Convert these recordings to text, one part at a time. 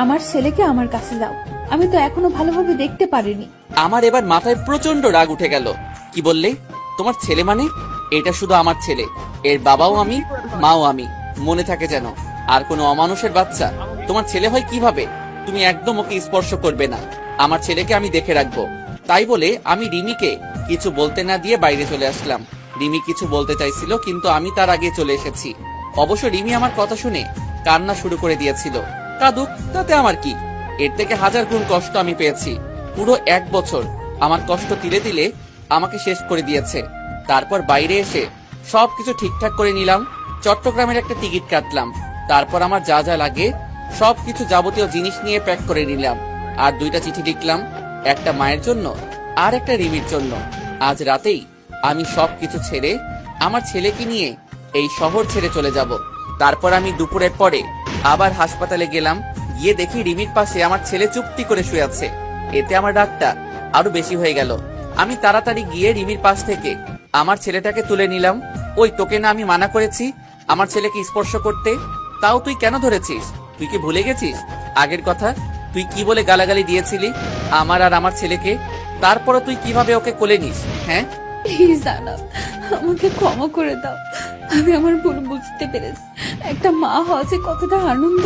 আমার ছেলেকে আমার কাছে দাও। আমি তো এখনো ভালোভাবে দেখতে পারিনি। আমার এবার মাথায় প্রচন্ড রাগ উঠে গেল। কি বললে? তোমার ছেলে মানে? এটা শুধু আমার ছেলে, এর বাবাও আমি, মাও আমি, মনে থাকে যেন। আর কোনো অমানুষের বাচ্চা তোমার ছেলে হয় কিভাবে? তুমি একদম ওকে স্পর্শ করবে না। আমার ছেলেকে আমি দেখে রাখবো। তাই বলে আমি রিমিকে কিছু বলতে না দিয়ে বাইরে চলে আসলাম। রিমি কিছু বলতে চাইছিল, কিন্তু আমি তার আগে চলে এসেছি। অবশ্য রিমি আমার কথা শুনে কান্না শুরু করে দিয়েছিল। কাঁদুক, তাতে আমার কি? এর থেকে হাজার গুণ কষ্ট আমি পেয়েছি। পুরো 1 বছর আমার কষ্ট তিলে তিলে আমাকে শেষ করে দিয়েছে। তারপর বাইরে এসে সবকিছু ঠিকঠাক করে নিলাম। চট্টগ্রামের একটা টিকিট কাটলাম। তারপর আমার যা যা লাগে সবকিছু যাবতীয় জিনিস নিয়ে প্যাক করে নিলাম। আর 2টা চিঠি লিখলাম, একটা মায়ের জন্য আর একটা রিমির জন্য। আজ রাতেই আমি সবকিছু ছেড়ে আমার ছেলেকে নিয়ে এই শহর ছেড়ে চলে যাব। তারপর আমি দুপুরের পরে আবার হাসপাতালে গেলাম। গিয়ে দেখি রিমির পাশে আমার ছেলে চুপটি করে শুয়ে আছে। এতে আমার রাগটা আরো বেশি হয়ে গেল। আমি তাড়াতাড়ি গিয়ে রিমির পাশ থেকে আমার ছেলেটাকে তুলে নিলাম। ওই, তোকে না আমি মানা করেছি আমার ছেলেকে স্পর্শ করতে? তাও তুই কেন ধরেছিস? তুই কি ভুলে গেছিস আগের কথা? তুই কি বলে গালাগালি দিয়েছিলি আমার আর আমার ছেলেকে? তারপরও তুই কিভাবে ওকে কোলে নিস? হ্যাঁ, প্লিজ আনাব, আমাকে ক্ষমা করে দাও। আমি আমার ভুল বুঝতে পেরেছি। একটা মা হওয়া যে কতটা আনন্দ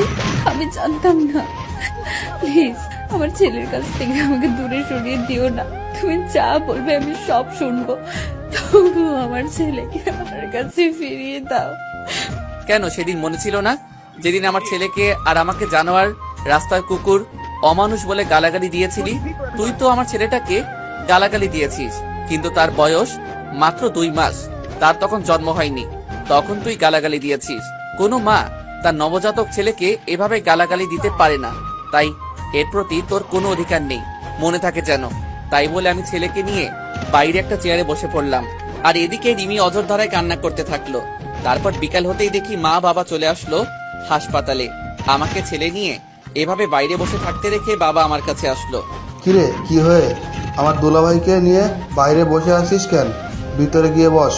আমি জানতাম না। প্লিজ আমার ছেলের কাছ থেকে আমাকে দূরে সরিয়ে দিও না। তুমি যা বলবে আমি সব শুনবো, তবু আমার ছেলেকে আমার কাছে ফিরিয়ে দাও। কেন সেদিন মনে ছিল না যেদিন আমার ছেলেকে আর আমাকে জানোয়ার, রাস্তার কুকুর, অমানুষ বলে গালাগালি দিয়েছিলি? তুই তো আমার ছেলেটাকে গালাগালি দিয়েছিস, কিন্তু তার বয়স মাত্র 2 মাস, তার তখন জন্ম হয়নি। তখন তুই গালাগালি দিয়েছিস। কোনো মা তার নবজাতক ছেলেকে এভাবে গালাগালি দিতে পারে না। তাই এর প্রতি তোর কোনো অধিকার নেই, মনে থাকে যেন। তাই বলে আমি ছেলেকে নিয়ে বাইরে একটা চেয়ারে বসে পড়লাম। আর এদিকে রিমি অঝোর ধারায় কান্না করতে থাকলো। তারপর বিকাল হতেই দেখি মা বাবা চলে আসলো হাসপাতালে। আমাকে ছেলে নিয়ে এভাবে বাইরে বসে থাকতে রেখে বাবা আমার কাছে আসলো। কিরে, কি হয়ে আমার দুলাভাইকে নিয়ে বাইরে বসে আছিস কেন? ভিতরে গিয়ে বস।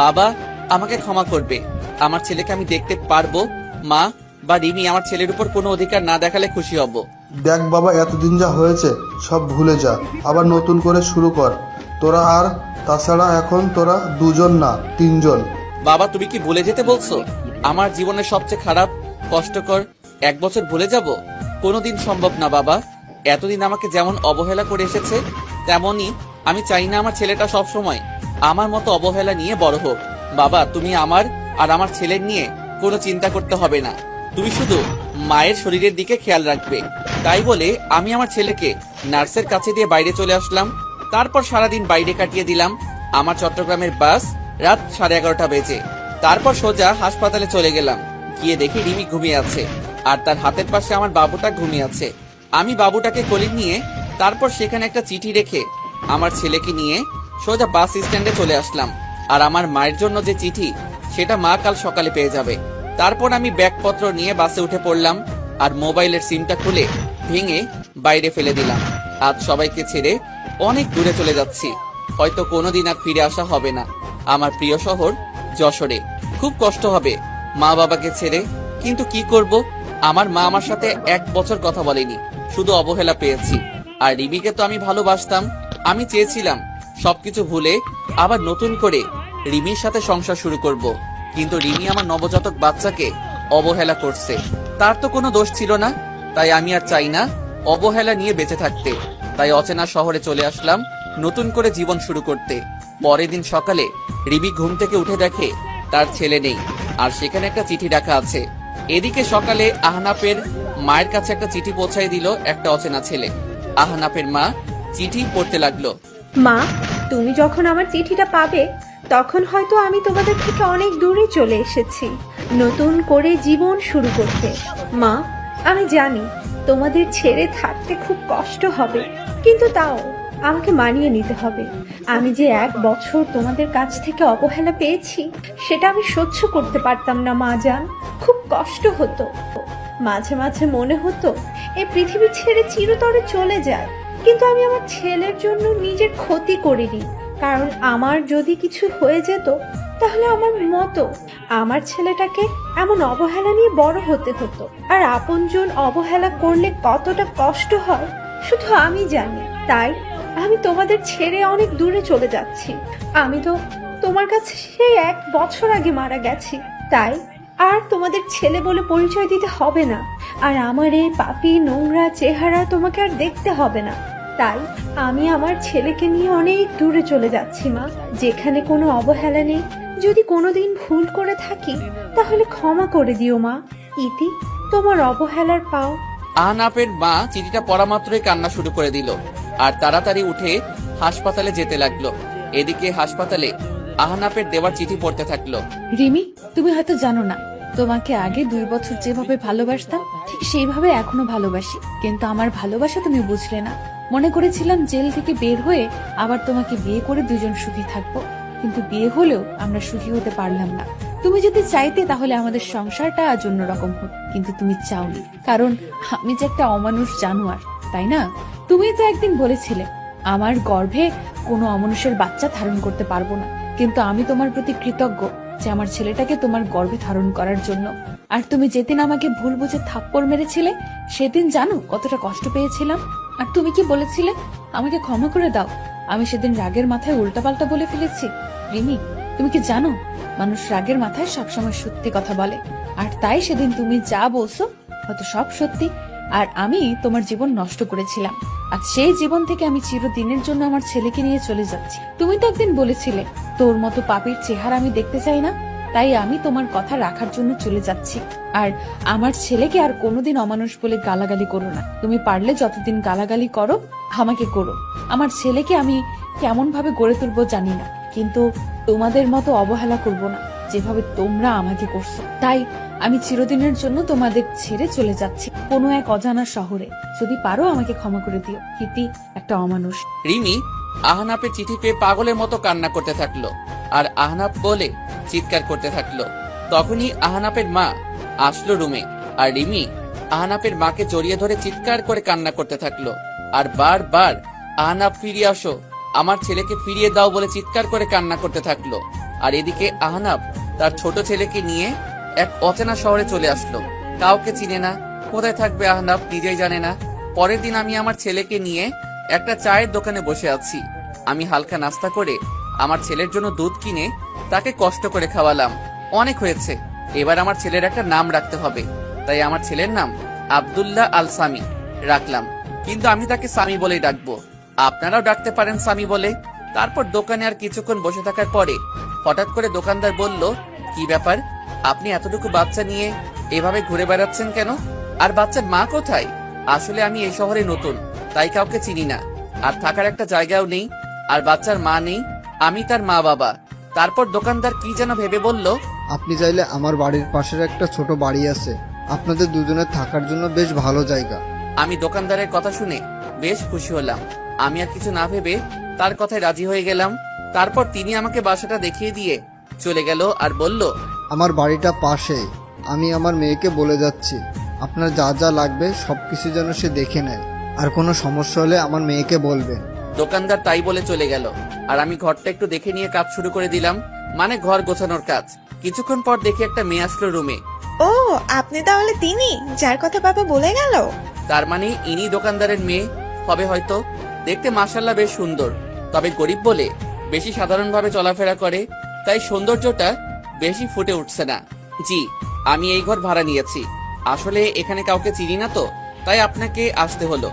বাবা আমাকে ক্ষমা করবে, আমার ছেলেকে আমি দেখতে পারবো। মা বা রিমি আমার ছেলের উপর কোনো অধিকার না দেখালে খুশি হব। দেখ বাবা, এতদিন যা হয়েছে সব ভুলে যা, আবার নতুন করে শুরু কর তোরা। আর তাছাড়া এখন তোরা 2জন না 3জন। বাবা তুমি কি ভুলে যেতে বলছো? আমার জীবনের সবচেয়ে খারাপ কষ্টকর 1 বছর ভুলে যাব? কোনোদিন সম্ভব না বাবা। এতদিন আমাকে যেমন অবহেলা করে এসেছে, তেমনই আমি চাই না আমার ছেলেটা সব সময় আমার মতো অবহেলা নিয়ে বড় হোক। বাবা তুমি আমার আর আমার ছেলের নিয়ে কোনো চিন্তা করতে হবে না, তুমি শুধু মায়ের শরীরের দিকে খেয়াল রাখবে। তাই বলে আমি আমার ছেলেকে নার্সের কাছে দিয়ে বাইরে চলে আসলাম। তারপর সারাদিন বাইরে কাটিয়ে দিলাম। আমার চট্টগ্রামের বাস রাত 11:30 বেজে। তারপর সোজা হাসপাতালে চলে গেলাম। গিয়ে দেখি রিমি ঘুমিয়ে আছে, আর তার হাতের পাশে আমার বাবুটা ঘুমিয়ে আছে। আমি বাবুটাকে কোলে নিয়ে তারপর সেখানে একটা চিঠি রেখে আমার ছেলেকে নিয়ে সোজা বাস স্ট্যান্ডে চলে আসলাম। আর আমার মায়ের জন্য যে চিঠি, সেটা মা কাল সকালে পেয়ে যাবে। তারপর আমি ব্যাগপত্র নিয়ে বাসে উঠে পড়লাম, আর মোবাইলের সিমটা খুলে ভেঙে বাইরে ফেলে দিলাম। আজ সবাইকে ছেড়ে অনেক দূরে চলে যাচ্ছি, হয়তো কোনোদিন আর ফিরে আসা হবে না আমার প্রিয় শহর যশোরে। খুব কষ্ট হবে মা বাবাকে ছেড়ে, কিন্তু কি করব, আমার মা আমার সাথে 1 বছর কথা বলেনি, শুধু অবহেলা পেয়েছি। আর রিমিকে তো আমি ভালোবাসতাম। আমি চেয়েছিলাম সবকিছু ভুলে আবার নতুন করে রিমির সাথে সংসার শুরু করব, কিন্তু রিমি আমার নবজাতক বাচ্চাকে অবহেলা করছে। তার তো কোনো দোষ ছিল না। তাই আমি আর চাই না অবহেলা নিয়ে বেঁচে থাকতে। তাই অচেনা শহরে চলে আসলাম নতুন করে জীবন শুরু করতে। পরের দিন সকালে রিমি ঘুম থেকে উঠে দেখে তার ছেলে নেই, আর সেখানে একটা চিঠি রাখা আছে। এদিকে সকালে আহনাফের মায়ের কাছে একটা চিঠি পৌঁছায় দিল একটা অচেনা ছেলে। আহনাফের মা চিঠি পড়তে লাগলো। মা, তুমি যখন আমার চিঠিটা পাবে তখন হয়তো আমি তোমাদের থেকে অনেক দূরে চলে এসেছি, নতুন করে জীবন শুরু করতে। মা, আমি জানি তোমাদের ছেড়ে থাকতে খুব কষ্ট হবে, কিন্তু তাও আমাকে মানিয়ে নিতে হবে। আমি যে 1 বছর তোমাদের কাছ থেকে অবহেলা পেয়েছি, সেটা আমি সহ্য করতে পারতাম না মা জান। খুব কষ্ট হতো। মাঝে মাঝে মনে হতো এই পৃথিবী ছেড়ে চিরতরে চলে যায়, কিন্তু আমি আমার ছেলের জন্য নিজের ক্ষতি করিনি, কারণ আমার যদি কিছু হয়ে যেত তাহলে আমার মতো আমার ছেলেটাকে এমন অবহেলা নিয়ে বড় হতে হতো। আর আপনজন অবহেলা করলে কতটা কষ্ট হয় শুধু আমি জানি। তাই আমি তোমাদের ছেড়ে অনেক দূরে চলে যাচ্ছি। আমি তো তোমার কাছে সেই 1 বছর আগে মারা গেছি। তাই আর তোমাদের ছেলে বলে পরিচয় দিতে হবে না। আর আমার এই পাপী নোংরা চেহারা তোমাকে আর দেখতে হবে না। তাই আমি আমার ছেলেকে নিয়ে অনেক দূরে চলে যাচ্ছি মা, যেখানে কোনো অবহেলা নেই। যদি কোনোদিন ভুল করে থাকি তাহলে ক্ষমা করে দিও মা। ইতি, তোমার অবহেলার পাও। আহনাফের মা চিঠিটা পড়া মাত্রই কান্না শুরু করে দিল আর তাড়াতাড়ি উঠে হাসপাতালে যেতে লাগলো। এদিকে হাসপাতালে আহনাফের দেওয়ার চিঠি পড়তে থাকলো। রিমি, তুমি হয়তো জানো না, তোমাকে আগে 2 বছর যেভাবে ভালোবাসতাম ঠিক সেইভাবে এখনো ভালোবাসি। কিন্তু আমার ভালোবাসা তুমি বুঝলে না। মনে করেছিলাম জেল থেকে বের হয়ে আবার তোমাকে বিয়ে করে দুজন সুখী থাকবো, কিন্তু বিয়ে হলেও আমরা সুখী হতে পারলাম না। তুমি যদি চাইতে তাহলে আমাদের সংসারটা আজ অন্যরকম হতো, কিন্তু তুমি চাওনি, কারণ আমি যে একটা অমানুষ জানোয়ার, তাই না? তুমি তো একদিন বলেছিলে আমার গর্ভে কোনো অমানুষের বাচ্চা ধারণ করতে পারবো না, কিন্তু আমি তোমার প্রতি কৃতজ্ঞ যে আমার ছেলেটাকে তোমার গর্ভে ধারণ করার জন্য। আর তুমি যেদিন আমাকে ভুল বুঝে থাপ্পড় মেরেছিলে সেদিন জানো কতটা কষ্ট পেয়েছিলাম। আর তুমি কি বলেছিলে? আমাকে ক্ষমা করে দাও। আমি সেদিন রাগের মাথায় উল্টাপাল্টা বলে ফেলেছি। রিমি, তুমি কি জানো মানুষ রাগের মাথায় সবসময় সত্যি কথা বলে, আর তাই সেদিন তুমি যা বলছো হয়তো সব সত্যি। আর আমি তোমার জীবন নষ্ট করেছিলাম, আর সেই জীবন থেকে আমি চিরদিনের জন্য আমার ছেলেকে নিয়ে চলে যাচ্ছি। তুমি তো একদিন বলেছিলে তোর মতো পাপীর চেহারা আমি দেখতে চাই না, তাই আমি তোমার কথা রাখার জন্য চলে যাচ্ছি। আর আমার ছেলেকে আর কোনোদিন অমানুষ বলে গালাগালি করো না। তুমি পারলে যতদিন গালাগালি করো আমাকে করো। আমার ছেলেকে আমি কেমন ভাবে গড়ে তুলবো জানি না, কিন্তু তোমাদের মতো অবহেলা করব না যেভাবে তোমরা আমাকে করছো। তাই আমি চিরদিনের জন্য তোমাদের ছেড়ে চলে যাচ্ছি কোনো এক অজানা শহরে। যদি পারো আমাকে ক্ষমা করে দিও। হিতি একটা অমানুষ। রিমি আহনাফের চিঠি পেয়ে পাগলের মতো কান্না করতে থাকলো আর আহনাফ বলে চিৎকার করতে থাকলো। তখনই আহনাফের মা আসলো রুমে, আর রিমি আহনাফের মাকে জড়িয়ে ধরে চিৎকার করে কান্না করতে থাকলো আর বারবার আহনাফ ফিরিয়ে আসো, আমার ছেলেকে ফিরিয়ে দাও বলে চিৎকার করে কান্না করতে থাকলো। আর এদিকে আহনাফ তার ছোট ছেলেকে নিয়ে এক অচেনা শহরে চলে আসলো। কাউকে চিনে না, কোথায় থাকবে আহনাফ নিজেই জানে না। পরের দিন আমি আমার ছেলেকে নিয়ে একটা চায়ের দোকানে বসে আছি। আমি হালকা নাস্তা করে আমার ছেলের জন্য দুধ কিনে তাকে কষ্ট করে খাওয়ালাম। অনেক হয়েছে, এবার আমার ছেলের একটা নাম রাখতে হবে। তাই আমার ছেলের নাম আব্দুল্লাহ আল সামি রাখলাম, কিন্তু আমি তাকে সামি বলেই ডাকবো। আপনারাও ডাকতে পারেন সামি বলে। তারপর দোকানে আর কিছুক্ষণ বসে থাকার পরে হঠাৎ করে দোকানদার বলল, কি ব্যাপার, আপনি এতটুকু বাচ্চা নিয়ে এভাবে ঘুরে বেড়াচ্ছেন কেন? আর বাচ্চার মা কোথায়? আসলে আমি এই শহরে নতুন, তাই কাউকে চিনি না, আর থাকার একটা জায়গাও নেই, আর বাচ্চার মা নেই, আমি তার মা বাবা। তারপর দোকানদার কি যেন ভেবে বলল, আপনি চাইলে আমার বাড়ির পাশের একটা ছোট বাড়ি আছে, আপনাদের দুজনের থাকার জন্য বেশ ভালো জায়গা। আমি দোকানদারের কথা শুনে বেশ খুশি হলাম। আমি আর কিছু না ভেবে তার কথায় রাজি হয়ে গেলাম। তারপর তিনি আমাকে বাসাটা দেখিয়ে দিয়ে চলে গেল আর বলল, আমার বাড়িটা পাশেই, আমি আমার মেয়েকে বলে যাচ্ছি আপনার যা যা লাগবে সবকিছু যেন সে দেখে নেয়, আর কোনো সমস্যা হলে আমার মেয়েকে বলবেন। দোকানদার তাই বলে চলে গেল আর আমি ঘরটা একটু দেখে নিয়ে কাজ শুরু করে দিলাম, মানে ঘর গোছানোর কাজ। কিছুক্ষণ পর দেখি একটা মেয়ে আসলো রুমে। ও, আপনি তাহলে তিনি যার কথা বাবা বলে গেল? তার মানে ইনি দোকানদারের মেয়ে হবে হয়তো। দেখতে মাশাআল্লাহ বেশ সুন্দর, তবে গরিব বলে বেশি সাধারণভাবে চলাফেরা করে, তাই সৌন্দর্যটা বেশি ফুটে উঠছে না। জি, আমি এই ঘর ভাড়া নিয়েছি। আসলে এখানে কাউকে চিনি না তো, তাই আপনাকে আসতে হলো।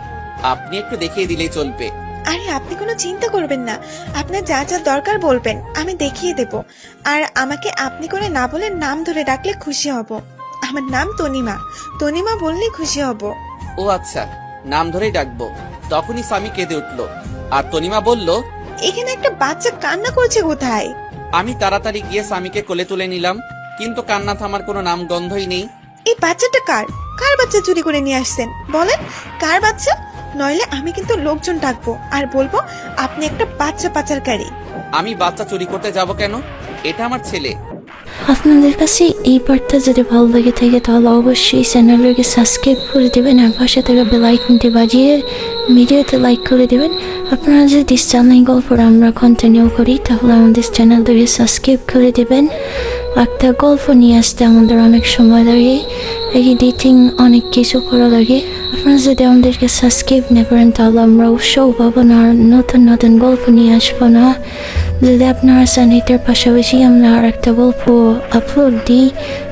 আপনি একটু দেখিয়ে দিলেই চলবে। আরে আপনি কোনো চিন্তা করবেন না, আপনার যা যা দরকার বলবেন, আমি দেখিয়ে দেব। আর আমাকে আপনি করে না বলে নাম ধরে ডাকলে খুশি হব। আমার নাম তনিমা, তনিমা বললে খুশি হব। ও আচ্ছা, নাম ধরেই ডাকবো। তখনই স্বামী কেঁদে উঠলো আর তনিমা বলল, এখানে একটা বাচ্চা কান্না করছে কোথায়? আমি তাড়াতাড়ি গিয়ে স্বামীকে কোলে তুলে নিলাম, কিন্তু কান্না থামার কোনো নাম গন্ধই নেই। এই বাচ্চাটা কার? কার বাচ্চা চুরি করে নিয়ে আসছেন? বলেন কার বাচ্চা, নইলে আমি কিন্তু লোকজন ডাকবো আর বলবো আপনি একটা বাচ্চা পাচারকারী। আমি বাচ্চা চুরি করতে যাব কেন? এটা আমার ছেলে। আপনাদের কাছে এই পার্টটা যদি ভালো লেগে থাকে তাহলে অবশ্যই চ্যানেলটাকে সাবস্ক্রাইব করে দেবেন আর পাশে থেকে বেল আইকনটি বাজিয়ে ভিডিওতে লাইক করে দেবেন। আপনারা যদি চ্যানেল গল্প আমরা কন্টিনিউ করি তাহলে আমাদের চ্যানেলটাকে সাবস্ক্রাইব করে দেবেন। একটা গল্প নিয়ে আসতে আমাদের অনেক সময় লাগে, এডিটিং অনেক কিছু করা লাগে। আপনারা যদি আমাদেরকে সাবস্ক্রাইব না করেন তাহলে আমরা উৎসাহ পাবো না, আর নতুন নতুন গল্প নিয়ে আসবো না। যদি আপনারা চান এটার পাশাপাশি আমরা আর একটা গল্প আপলোড দিই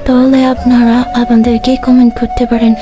তাহলে আপনারা আমাদেরকে কমেন্ট করতে পারেন।